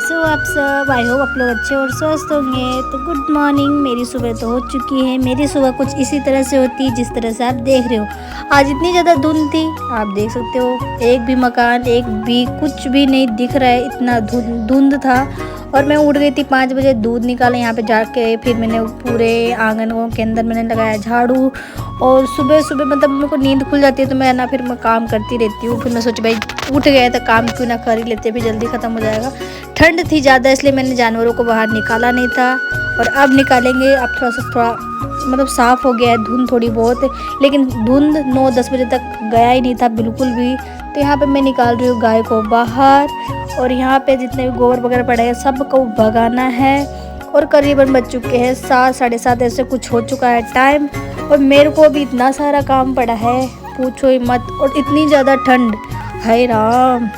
कैसे हो आप सब। आई होप आप लोग अच्छे और स्वस्थ होंगे। तो गुड मॉर्निंग। मेरी सुबह तो हो चुकी है। मेरी सुबह कुछ इसी तरह से होती है जिस तरह से आप देख रहे हो। आज इतनी ज़्यादा धुंध थी, आप देख सकते हो एक भी मकान, एक भी कुछ भी नहीं दिख रहा है, इतना धुंध था। और मैं उठ गई थी 5 बजे, दूध निकाला यहाँ पे जाके, फिर मैंने पूरे आंगन के अंदर मैंने लगाया झाड़ू। और सुबह सुबह मतलब मेरे को नींद खुल जाती है तो मैं ना फिर मैं काम करती रहती हूँ। फिर मैं सोची भाई उठ गए तो काम क्यों ना कर ही लेते, भी जल्दी ख़त्म हो जाएगा। ठंड थी ज़्यादा इसलिए मैंने जानवरों को बाहर निकाला नहीं था, और अब निकालेंगे। अब थोड़ा मतलब साफ़ हो गया है, धुंध थोड़ी बहुत है, लेकिन धुंध 9-10 बजे तक गया ही नहीं था बिल्कुल भी। तो यहाँ पे मैं निकाल रही हूँ गाय को बाहर, और यहाँ पे जितने भी गोबर वगैरह पड़े हैं सबको भगाना है। और करीबन बज चुके हैं 7, 7:30 ऐसे कुछ हो चुका है टाइम। और मेरे को भी इतना सारा काम पड़ा है, पूछो ही मत। और इतनी ज़्यादा ठंड, हाय राम।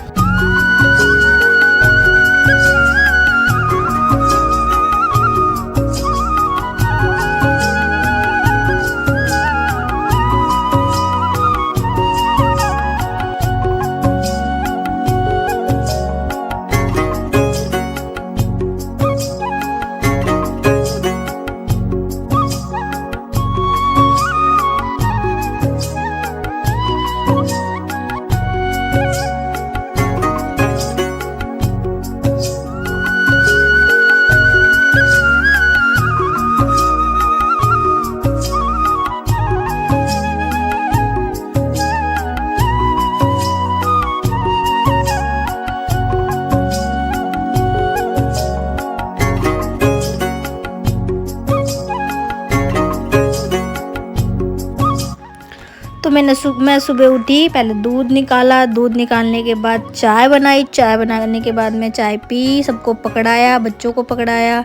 तो मैं सुबह उठी, पहले दूध निकाला, दूध निकालने के बाद चाय बनाई, चाय बनाने के बाद मैं चाय पी, सबको पकड़ाया, बच्चों को पकड़ाया।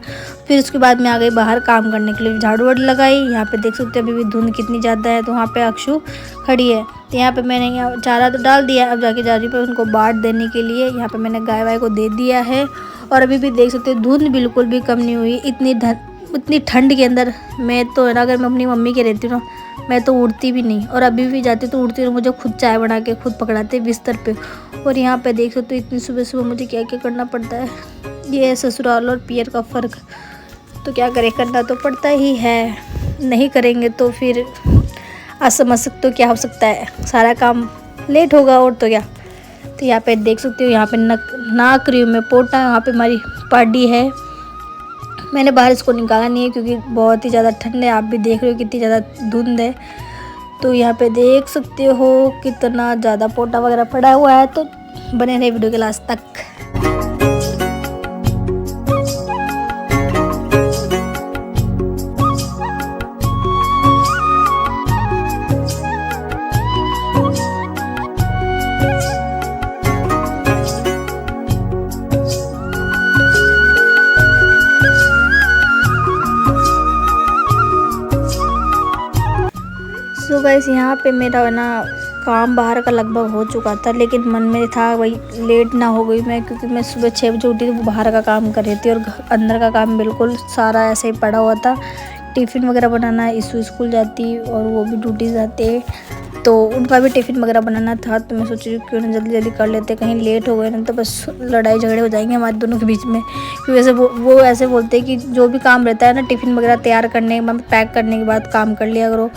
फिर उसके बाद मैं आ गई बाहर काम करने के लिए, झाड़ू वाड़ू लगाई। यहाँ पे देख सकते हो अभी भी धुंध कितनी ज़्यादा है। तो वहाँ पे अक्षु खड़ी है, तो यहाँ पे मैंने यहाँ चारा तो डाल दिया, अब जाके जा रही हूँ उनको बाट देने के लिए। यहाँ पे मैंने गाय वाय को दे दिया है। और अभी भी देख सकते हो धुंध बिल्कुल भी कम नहीं हुई। इतनी ठंड के अंदर मैं तो है ना, अगर मैं अपनी मम्मी के रहती हूँ ना, मैं तो उड़ती भी नहीं, और अभी भी जाती तो उड़ती हूँ। मुझे खुद चाय बना के खुद पकड़ाते बिस्तर पे। और यहाँ पे देख सकते हो इतनी सुबह सुबह मुझे क्या क्या करना पड़ता है। ये है ससुराल और पियर का फ़र्क। तो क्या करें, करना तो पड़ता ही है, नहीं करेंगे तो फिर आज समझ सकते हो क्या हो सकता है, सारा काम लेट होगा और तो क्या। तो यहाँ पे देख सकते हो, यहाँ पे नाक रही हूँ मैं पोटा। यहाँ पे हमारी पार्टी है, मैंने बाहर इसको निकाला नहीं है क्योंकि बहुत ही ज़्यादा ठंड है। आप भी देख रहे हो कितनी ज़्यादा धुंध है। तो यहाँ पे देख सकते हो कितना ज़्यादा पोटा वगैरह पड़ा हुआ है। तो बने रहे वीडियो के लास्ट तक। सो गाइस, यहाँ पे मेरा ना काम बाहर का लगभग हो चुका था, लेकिन मन में था वही लेट ना हो गई मैं, क्योंकि मैं सुबह 6 बजे उठी थी, वो बाहर का काम कर रही थी। और अंदर का काम बिल्कुल सारा ऐसे ही पड़ा हुआ था। टिफ़िन वगैरह बनाना, इशू स्कूल जाती और वो भी ड्यूटी जाते, तो उनका भी टिफ़िन वगैरह बनाना था। तो मैं सोच रही हूँ क्यों ना जल्दी जल्दी कर लेते, कहीं लेट हो गए ना तो बस लड़ाई झगड़े हो जाएंगे हमारे दोनों के बीच में। क्योंकि वैसे वो ऐसे बोलते हैं कि जो भी काम रहता है ना, टिफ़िन वगैरह तैयार करने के बाद, पैक करने के बाद काम कर लिया करो।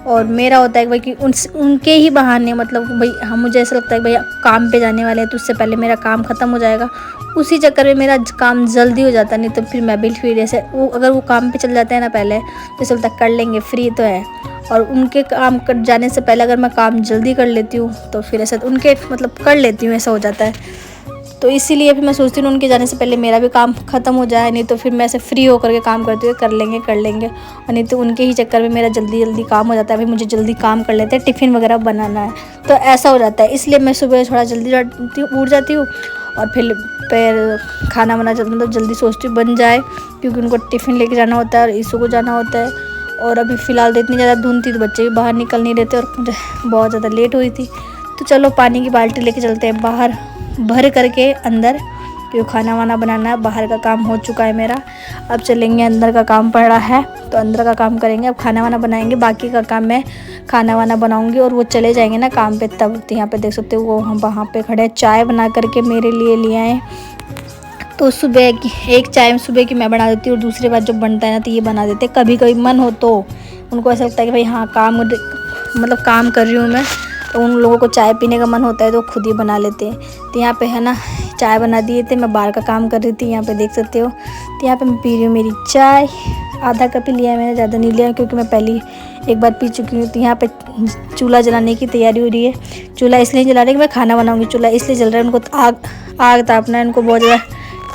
और मेरा होता है कि भाई कि उनके ही बहाने, मतलब भाई हम, मुझे ऐसा लगता है कि भाई काम पे जाने वाले हैं तो उससे पहले मेरा काम ख़त्म हो जाएगा। उसी चक्कर में मेरा काम जल्दी हो जाता, नहीं तो फिर मैं भी फिर ऐसे अगर वो काम पे चल जाते हैं ना पहले, तो ऐसा लगता है कर लेंगे, फ्री तो है। और उनके काम कर जाने से पहले अगर मैं काम जल्दी कर लेती हूँ तो फिर ऐसा उनके मतलब कर लेती हूँ, ऐसा हो जाता है। तो इसीलिए फिर मैं सोचती हूँ उनके जाने से पहले मेरा भी काम ख़त्म हो जाए, नहीं तो फिर मैं ऐसे फ्री होकर के काम करती हूँ, कर लेंगे। और नहीं तो उनके ही चक्कर में मेरा जल्दी जल्दी काम हो जाता है। भाई मुझे जल्दी काम कर लेते हैं, टिफ़िन वगैरह बनाना है, तो ऐसा हो जाता है। इसलिए मैं सुबह थोड़ा जल्दी उठ जाती हूँ, और फिर खाना बना मतलब जल्दी सोचती हूँ बन जाए, क्योंकि उनको टिफ़िन लेके जाना होता है और ईशू को जाना होता है। और अभी फ़िलहाल तो इतनी ज़्यादा धुंध थी तो बच्चे भी बाहर निकल नहीं रहे थे, और मुझे बहुत ज़्यादा लेट हुई थी। तो चलो पानी की बाल्टी लेके चलते हैं बाहर, भर करके अंदर, क्योंकि खाना वाना बनाना है। बाहर का काम हो चुका है मेरा, अब चलेंगे अंदर का काम पड़ा है तो अंदर का काम करेंगे। अब खाना वाना बनाएंगे, बाकी का काम मैं खाना वाना बनाऊंगी और वो चले जाएंगे ना काम पे तब। तो यहाँ पे देख सकते हो वो हम वहाँ पे खड़े हैं, चाय बना करके मेरे लिए आए तो सुबह की एक चाय सुबह की मैं बना देती हूँ और दूसरी बार जब बनता है ना तो ये बना देते। कभी कभी मन हो तो उनको ऐसा लगता है कि भाई हाँ मतलब काम कर रही हूँ मैं, तो उन लोगों को चाय पीने का मन होता है तो खुद ही बना लेते हैं। तो यहाँ पे है ना चाय बना दिए थे, मैं बाहर का काम कर रही थी, यहाँ पे देख सकते हो। तो यहाँ पे मैं पी रही हूँ मेरी चाय, आधा कप ही लिया है मैंने, ज़्यादा नहीं लिया क्योंकि मैं पहले एक बार पी चुकी हूँ। तो यहाँ पे चूल्हा जलाने की तैयारी हो रही है। चूल्हा इसलिए जला रही है कि मैं खाना बनाऊँगी, चूल्हा इसलिए जल रहा है, उनको आग तापना है, उनको बहुत ज़्यादा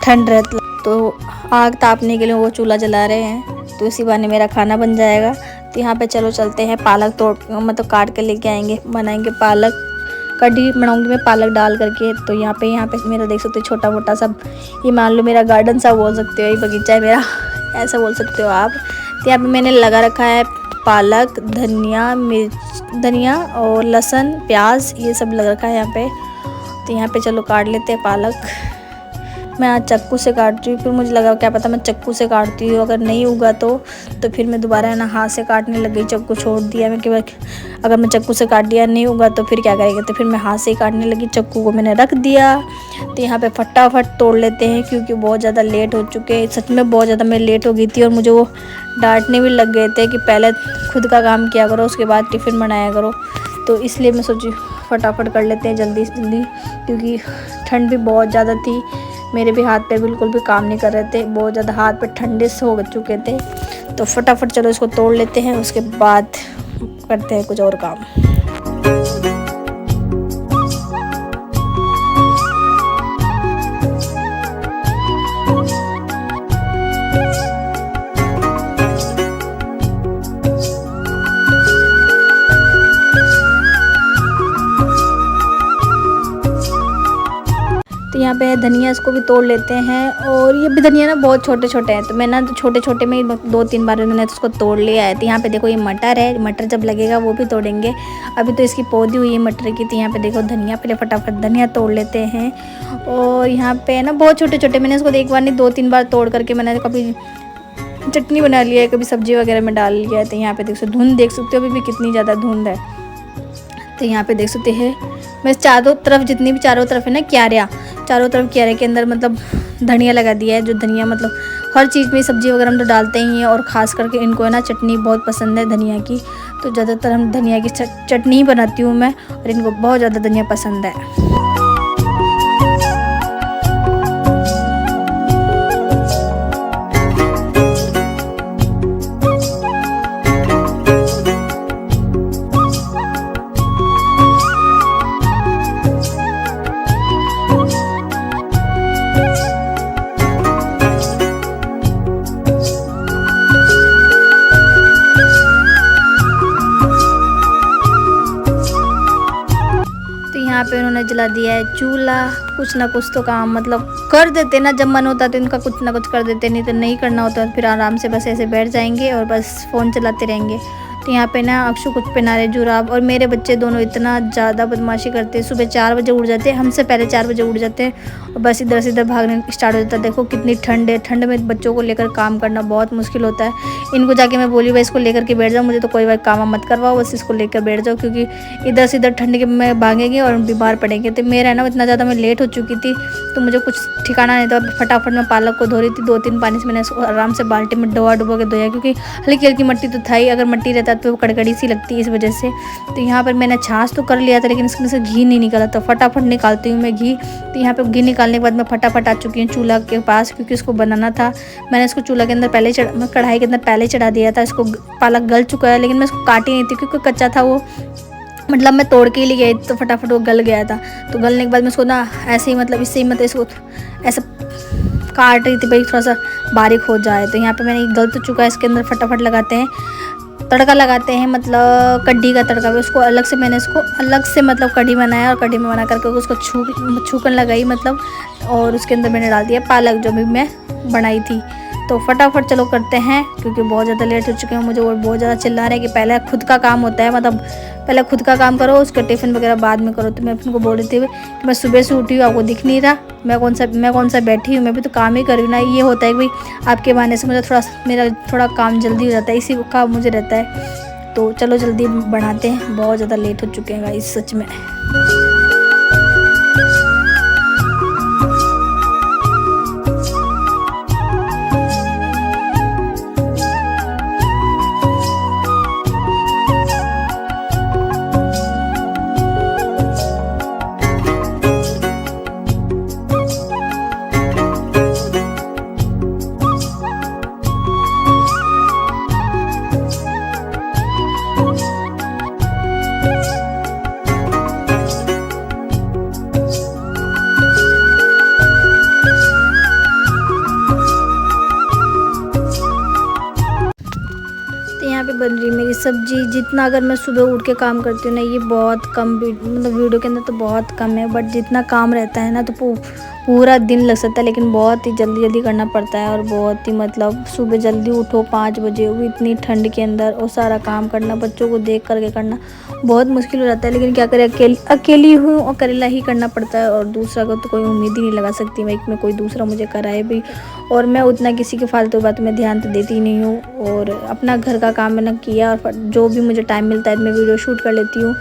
ठंड रहती है तो आग तापने के लिए वो चूल्हा जला रहे हैं, तो इसी बहाने मेरा खाना बन जाएगा। तो यहाँ पे चलो चलते हैं, पालक मतलब काट के लेके आएंगे, बनाएंगे पालक कढ़ी बनाऊंगी मैं पालक डाल करके। तो यहाँ पे मेरा देख सकते हो छोटा मोटा सब, ये मान लो मेरा गार्डन सा बोल सकते हो, ये बगीचा है मेरा, ऐसा बोल सकते हो आप। तो यहाँ पे मैंने लगा रखा है पालक, धनिया और लहसुन, प्याज, ये सब लग रखा है यहाँ पे। तो यहाँ पे चलो काट लेते हैं पालक। मैं आज चाकू से काटती हूँ, फिर मुझे लगा क्या पता मैं चाकू से काटती हूँ, अगर नहीं होगा तो फिर मैं दोबारा है ना हाथ से काटने लग गई, चाकू छोड़ दिया मैं कि अगर मैं चाकू से काट दिया नहीं होगा तो फिर क्या करेंगे, तो फिर मैं हाथ से ही काटने लगी, चाकू को मैंने रख दिया। तो यहाँ पे फटाफट तोड़ लेते हैं क्योंकि बहुत ज़्यादा लेट हो चुके हैं, सच में बहुत ज़्यादा मैं लेट हो गई थी और मुझे वो डांटने भी लग गए थे कि पहले खुद का काम किया करो उसके बाद टिफ़िन बनाया करो। तो इसलिए मैं सोची फटाफट कर लेते हैं जल्दी जल्दी, क्योंकि ठंड भी बहुत ज़्यादा थी, मेरे भी हाथ पे बिल्कुल भी काम नहीं कर रहे थे, बहुत ज़्यादा हाथ पे ठंडे से हो चुके थे। तो फटाफट चलो इसको तोड़ लेते हैं, उसके बाद करते हैं कुछ और काम। तो यहाँ पे धनिया, इसको भी तोड़ लेते हैं। और ये भी धनिया ना बहुत छोटे छोटे हैं, तो मैं ना छोटे छोटे में 2-3 बार मैंने उसको तोड़ लिया है। तो यहाँ पे देखो ये मटर है, मटर जब लगेगा वो भी तोड़ेंगे, अभी तो इसकी पौधी हुई है मटर की। तो यहाँ पे देखो धनिया, पहले फटाफट धनिया तोड़ लेते हैं। और यहाँ पे ना बहुत छोटे छोटे, मैंने इसको एक बार नहीं 2-3 बार तोड़ करके मैंने कभी चटनी बना लिया है, कभी सब्जी वगैरह में डाल लिया है। तो यहाँ पे देख सकते धुंध देख सकते हो अभी भी कितनी ज़्यादा धुंध है। तो यहाँ पे देख सकते हैं मैं चारों तरफ जितनी भी चारों तरफ है ना क्यारियाँ, चारों तरफ क्यारे के अंदर मतलब धनिया लगा दिया है। जो धनिया मतलब हर चीज़ में सब्जी वगैरह हम तो डालते ही हैं, और ख़ास करके इनको है ना चटनी बहुत पसंद है धनिया की, तो ज़्यादातर हम धनिया की चटनी ही बनाती हूँ मैं, और इनको बहुत ज़्यादा धनिया पसंद है। यहाँ पे उन्होंने जला दिया है चूल्हा। कुछ ना कुछ तो काम मतलब कर देते ना, जब मन होता तो इनका कुछ ना कुछ कर देते, नहीं तो नहीं करना होता तो फिर आराम से बस ऐसे बैठ जाएंगे और बस फ़ोन चलाते रहेंगे। तो यहाँ पे ना अक्षु कुछ पहना रहे जुराब, और मेरे बच्चे दोनों इतना ज़्यादा बदमाशी करते हैं, सुबह 4 बजे उठ जाते हैं, हमसे पहले 4 बजे उठ जाते हैं और बस इधर से इधर भागने स्टार्ट हो जाता है। देखो कितनी ठंड है, ठंड में बच्चों को लेकर काम करना बहुत मुश्किल होता है। इनको जाके मैं बोली भाई इसको लेकर के बैठ जाओ, मुझे तो कोई बार काम मत करवाओ, बस इसको लेकर बैठ जाओ, क्योंकि इधर से इधर ठंड के में भागेंगे और बीमार पड़ेंगे। तो मेरा है ना इतना ज़्यादा मैं लेट हो चुकी थी तो मुझे कुछ ठिकाना नहीं था। फटाफट मैं पालक को धो रही थी, 2-3 पानी से मैंने इसको आराम से बाल्टी में डुबा के धोया, क्योंकि हल्की हल्की मिट्टी तो था ही, अगर मिट्टी रहता तो वो कड़कड़ी सी लगती है इस वजह से। तो यहाँ पर मैंने छाछ तो कर लिया था लेकिन इसमें से घी नहीं निकला, तो फटाफट निकालती हूँ मैं घी। तो यहाँ पे घी निकालने के बाद मैं फटाफट आ चुकी हूँ चूल्हा के पास, क्योंकि इसको बनाना था। मैंने इसको चूल्हा के अंदर कढ़ाई के अंदर पहले चढ़ा दिया था। इसको पालक गल चुका है लेकिन मैं इसको काटी नहीं थी क्योंकि कच्चा था वो, मतलब मैं तोड़ के ही ले गई तो फटाफट वो गल गया था। तो गलने के बाद मैं इसको ना ऐसे ही मतलब इससे ही मतलब इसको ऐसा काट रही थी भाई थोड़ा सा बारीक हो जाए। तो यहाँ पे मैंने गल तो चुका है, इसके अंदर फटाफट लगाते हैं तड़का, लगाते हैं मतलब कढ़ी का तड़का। उसको अलग से मैंने इसको अलग से मतलब कढ़ी बनाया और कढ़ी में बना करके उसको छूकन लगाई मतलब, और उसके अंदर मैंने डाल दिया पालक जो भी मैं बनाई थी। तो फटाफट चलो करते हैं क्योंकि बहुत ज़्यादा लेट हो चुके हैं मुझे, और बहुत ज़्यादा चिल्ला रहे हैं कि पहले खुद का काम होता है, मतलब पहले खुद का काम करो, उसका टिफ़िन वगैरह बाद में करो। तो मैं उनको बोल रही थी कि मैं सुबह से उठी हूँ, आपको दिख नहीं रहा मैं कौन सा बैठी हूँ, मैं भी तो काम ही कर रही हूँ ना। ये होता है कि भाई आपके बहाने से मुझे मेरा थोड़ा काम जल्दी हो जाता है, इसी का मुझे रहता है। तो चलो जल्दी बनाते हैं, बहुत ज़्यादा लेट हो चुके हैं गाइस सच में। सब्जी जितना अगर मैं सुबह उठ के काम करती हूँ ना, ये बहुत कम मतलब वीडियो के अंदर तो बहुत कम है, बट जितना काम रहता है ना तो पूरा दिन लग सकता है, लेकिन बहुत ही जल्दी जल्दी करना पड़ता है। और बहुत ही मतलब सुबह जल्दी उठो 5 बजे, वो इतनी ठंड के अंदर, और सारा काम करना, बच्चों को देख करके करना बहुत मुश्किल हो जाता है। लेकिन क्या करें, अकेली हूँ और अकेला ही करना पड़ता है, और दूसरा को तो कोई उम्मीद ही नहीं लगा सकती मैं कि मैं कोई दूसरा मुझे कराए भी। और मैं उतना किसी के फालतू बातों में ध्यान तो देती नहीं हूँ, और अपना घर का काम मैंने किया, और जो भी मुझे टाइम मिलता है मैं वीडियो शूट कर लेती हूँ।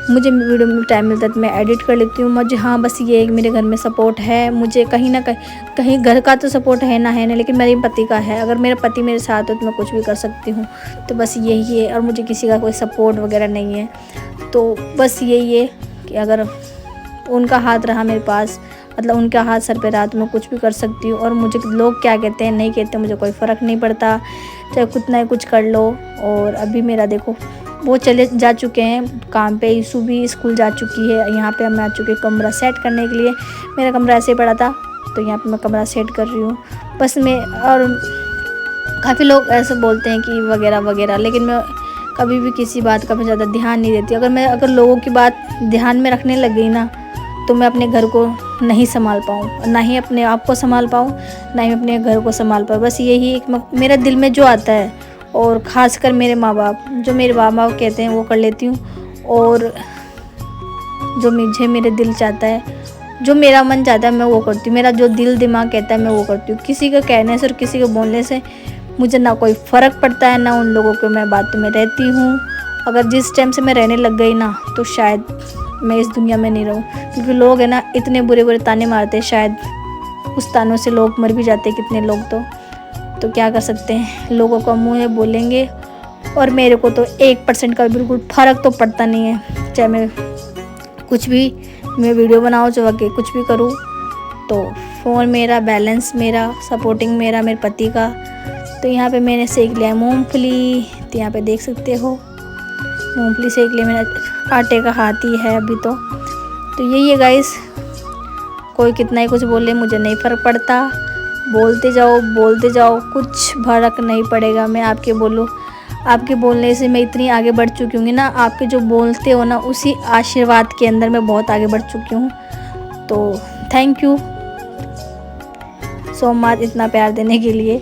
मुझे वीडियो में टाइम मिलता है तो मैं एडिट कर लेती हूँ। मुझे हाँ बस ये है कि मेरे घर में सपोर्ट है, मुझे कहीं ना कहीं घर का तो सपोर्ट है ना, लेकिन मेरे पति का है। अगर मेरा पति मेरे साथ हो तो मैं कुछ भी कर सकती हूँ, तो बस यही है। और मुझे किसी का कोई सपोर्ट वगैरह नहीं है, तो बस यही है कि अगर उनका हाथ रहा मेरे पास, मतलब उनका हाथ सर पे रहा, तो मैं कुछ भी कर सकती हूँ। और मुझे लोग क्या कहते हैं नहीं कहते, मुझे कोई फ़र्क नहीं पड़ता, चाहे कितना ही कुछ कर लो। और अभी मेरा देखो वो चले जा चुके हैं काम पे, ईशु भी स्कूल जा चुकी है। यहाँ पे हम आ चुके कमरा सेट करने के लिए। मेरा कमरा ऐसे ही पड़ा था, तो यहाँ पे मैं कमरा सेट कर रही हूँ बस मैं। और काफ़ी लोग ऐसे बोलते हैं कि वगैरह वगैरह, लेकिन मैं कभी भी किसी बात का मैं ज़्यादा ध्यान नहीं देती। अगर लोगों की बात ध्यान में रखने लग गई ना, तो मैं अपने घर को नहीं संभाल पाऊँ, ना ही अपने आप को संभाल पाऊँ, ना ही अपने घर को संभाल पाऊँ। बस यही एक मेरा दिल में जो आता है, और ख़ासकर मेरे माँ बाप, जो मेरे माँ बाप कहते हैं वो कर लेती हूँ। और जो मुझे मेरे दिल चाहता है, जो मेरा मन चाहता है मैं वो करती हूँ। मेरा जो दिल दिमाग कहता है मैं वो करती हूँ। किसी का कहने से और किसी के बोलने से मुझे ना कोई फ़र्क पड़ता है, ना उन लोगों के मैं बातों में रहती हूँ। अगर जिस टाइम से मैं रहने लग गई ना, तो शायद मैं इस दुनिया में नहीं रहूँ, क्योंकि लोग है ना इतने बुरे बुरे ताने मारते हैं, शायद उस तानों से लोग मर भी जाते हैं कितने लोग। तो क्या कर सकते हैं, लोगों का मुँह है बोलेंगे। और मेरे को तो 1% का बिल्कुल फ़र्क तो पड़ता नहीं है, चाहे मैं कुछ भी, मैं वीडियो बनाऊँ चाहे कुछ भी करूँ। तो फ़ोन मेरा, बैलेंस मेरा, सपोर्टिंग मेरा मेरे पति का। तो यहाँ पे मैंने सेक लिया मूंगफली, तो यहाँ पे देख सकते हो मूंगफली सेक लिया। मेरा आटे का हाथ ही है अभी तो यही है गाइस। कोई कितना ही कुछ बोले मुझे नहीं फ़र्क पड़ता, बोलते जाओ, कुछ फर्क नहीं पड़ेगा। मैं आपके बोलने से मैं इतनी आगे बढ़ चुकी हूँ ना, आपके जो बोलते हो ना उसी आशीर्वाद के अंदर मैं बहुत आगे बढ़ चुकी हूँ। तो थैंक यू सो मच इतना प्यार देने के लिए।